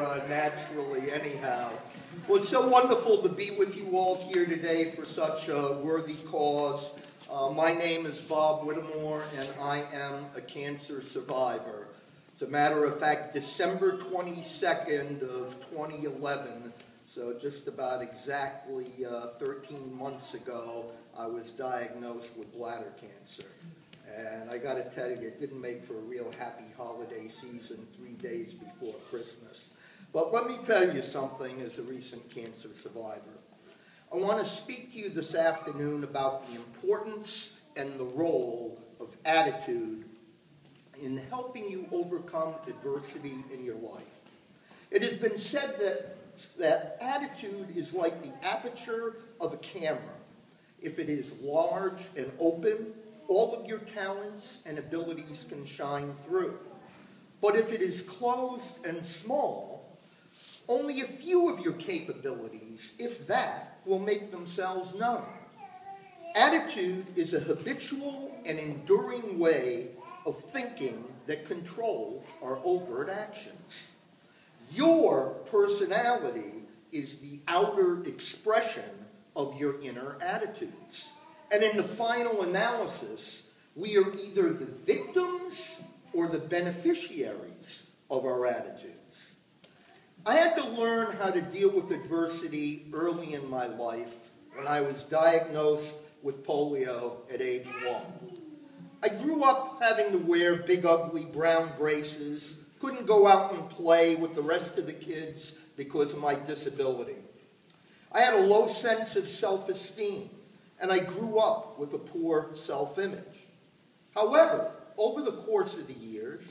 naturally anyhow. Well, it's so wonderful to be with you all here today for such a worthy cause. My name is Bob Whittemore, and I am a cancer survivor. As a matter of fact, December 22nd of 2011, so just about exactly 13 months ago, I was diagnosed with bladder cancer. And I got to tell you, it didn't make for a real happy holiday season 3 days before Christmas. But let me tell you something as a recent cancer survivor. I want to speak to you this afternoon about the importance and the role of attitude in helping you overcome adversity in your life. It has been said that attitude is like the aperture of a camera. If it is large and open, all of your talents and abilities can shine through. But if it is closed and small, only a few of your capabilities, if that, will make themselves known. Attitude is a habitual and enduring way of thinking that controls our overt actions. Your personality is the outer expression of your inner attitudes. And in the final analysis, we are either the victims or the beneficiaries of our attitudes. I had to learn how to deal with adversity early in my life when I was diagnosed with polio at age 1. I grew up having to wear big, ugly brown braces, couldn't go out and play with the rest of the kids because of my disability. I had a low sense of self-esteem, and I grew up with a poor self-image. However, over the course of the years,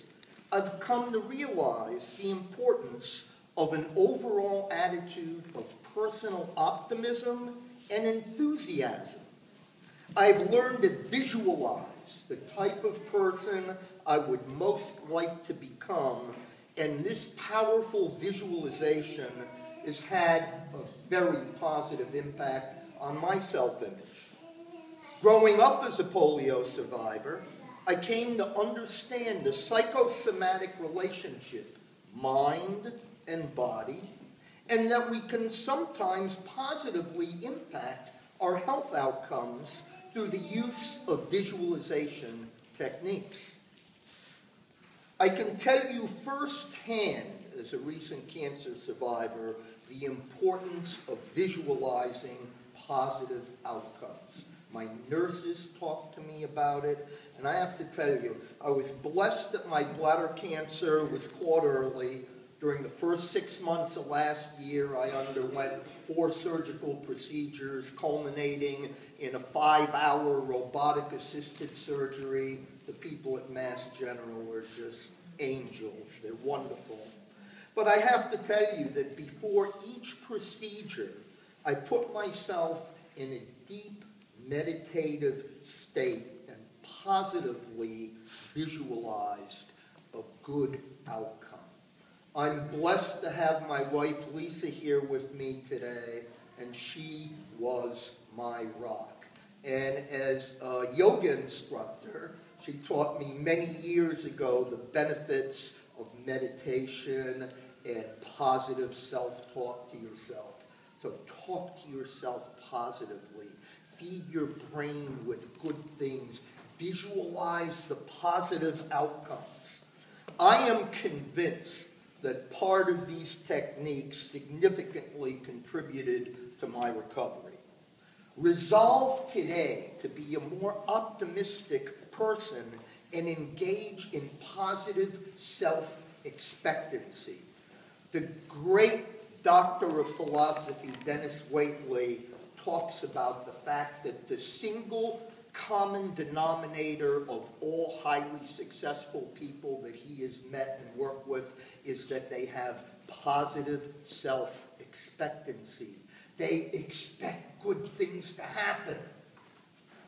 I've come to realize the importance of an overall attitude of personal optimism and enthusiasm. I've learned to visualize the type of person I would most like to become, and this powerful visualization has had a very positive impact on my self-image. Growing up as a polio survivor, I came to understand the psychosomatic relationship, mind and body, and that we can sometimes positively impact our health outcomes through the use of visualization techniques. I can tell you firsthand, as a recent cancer survivor, the importance of visualizing positive outcomes. My nurses talked to me about it, and I have to tell you, I was blessed that my bladder cancer was caught early. During the first 6 months of last year, I underwent 4 surgical procedures, culminating in a 5-hour robotic-assisted surgery. The people at Mass General are just angels. They're wonderful. But I have to tell you that before each procedure, I put myself in a deep meditative state and positively visualized a good outcome. I'm blessed to have my wife Lisa here with me today, and she was my rock. And as a yoga instructor, she taught me many years ago the benefits of meditation and positive self-talk to yourself. So talk to yourself positively. Feed your brain with good things. Visualize the positive outcomes. I am convinced that part of these techniques significantly contributed to my recovery. Resolve today to be a more optimistic person and engage in positive self-expectancy. The great doctor of philosophy, Dennis Waitley, talks about the fact that the single common denominator of all highly successful people that he has met and worked with is that they have positive self-expectancy. They expect good things to happen.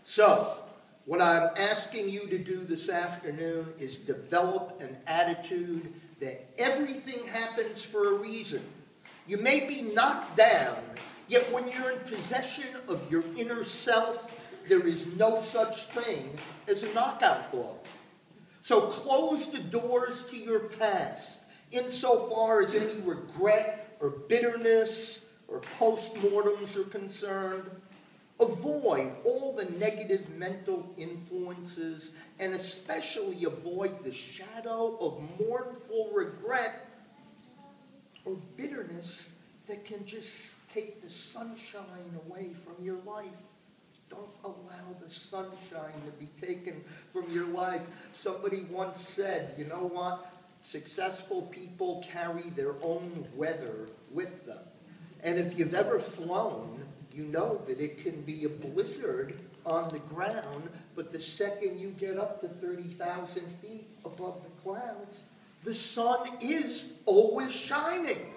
So, what I'm asking you to do this afternoon is develop an attitude that everything happens for a reason. You may be knocked down, yet when you're in possession of your inner self, there is no such thing as a knockout blow. So close the doors to your past. insofar as any regret or bitterness or postmortems are concerned. Avoid all the negative mental influences, and especially avoid the shadow of mournful regret or bitterness that can just take the sunshine away from your life. Don't allow the sunshine to be taken from your life. Somebody once said, you know what? Successful people carry their own weather with them. And if you've ever flown, you know that it can be a blizzard on the ground, but the second you get up to 30,000 feet above the clouds, the sun is always shining.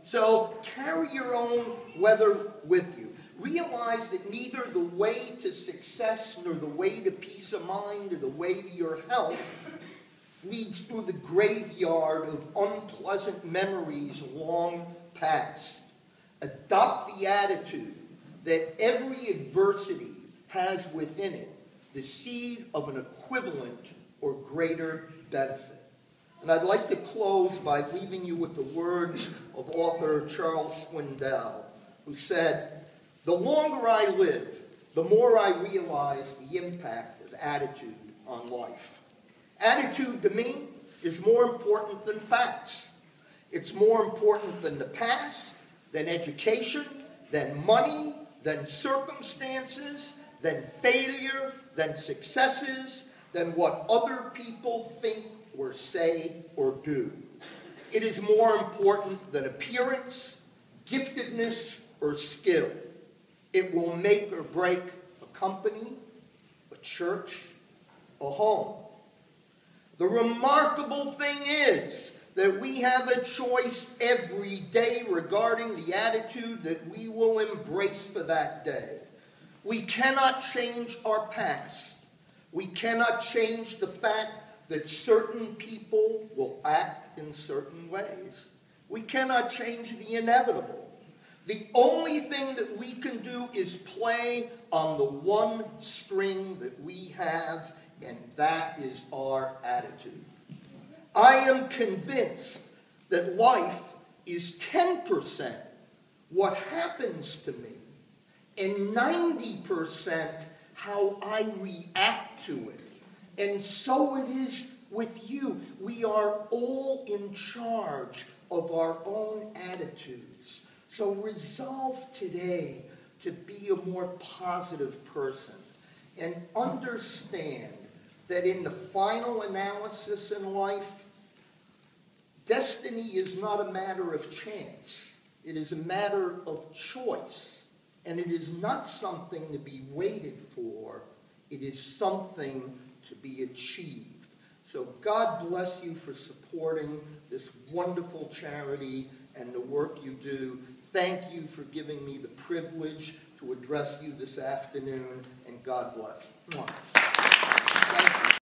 So carry your own weather with you. Realize that neither the way to success, nor the way to peace of mind, or the way to your health leads through the graveyard of unpleasant memories long past. Adopt the attitude that every adversity has within it the seed of an equivalent or greater benefit. And I'd like to close by leaving you with the words of author Charles Swindoll, who said, "The longer I live, the more I realize the impact of attitude on life. Attitude to me is more important than facts. It's more important than the past, than education, than money, than circumstances, than failure, than successes, than what other people think or say or do. It is more important than appearance, giftedness, or skill. It will make or break a company, a church, a home. The remarkable thing is that we have a choice every day regarding the attitude that we will embrace for that day. We cannot change our past. We cannot change the fact that certain people will act in certain ways. We cannot change the inevitable. The only thing that we can do is play on the one string that we have, and that is our attitude. I am convinced that life is 10% what happens to me, and 90% how I react to it. And so it is with you. We are all in charge of our own attitudes. So resolve today to be a more positive person, and understand that in the final analysis in life, destiny is not a matter of chance. It is a matter of choice. And it is not something to be waited for. It is something to be achieved. So God bless you for supporting this wonderful charity and the work you do. Thank you for giving me the privilege to address you this afternoon, and God bless. Thank you.